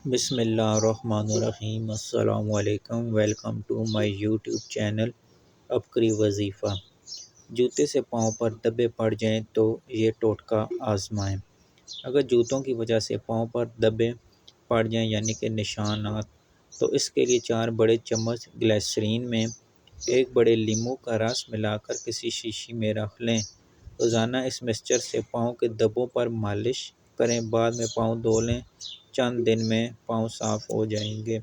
बिस्मिल्लाहिर्रहमानिर्रहीम अस्सलामुअलैकुम। Welcome to my YouTube channel अबकरी वजीफ़ा। जूते से पाँव पर धब्बे पड़ जाएं तो ये टोटका आजमाएं। अगर जूतों की वजह से पाँव पर धब्बे पड़ जाएं यानी कि निशानात, तो इसके लिए 4 बड़े चम्मच ग्लिसरीन में 1 बड़े लीमू का रस मिलाकर किसी शीशी में रख लें। रोज़ाना इस मिक्सचर से पाँव के धब्बों पर मालिश करें, बाद में पाँव धो लें। चंद दिन में पाँव साफ़ हो जाएंगे।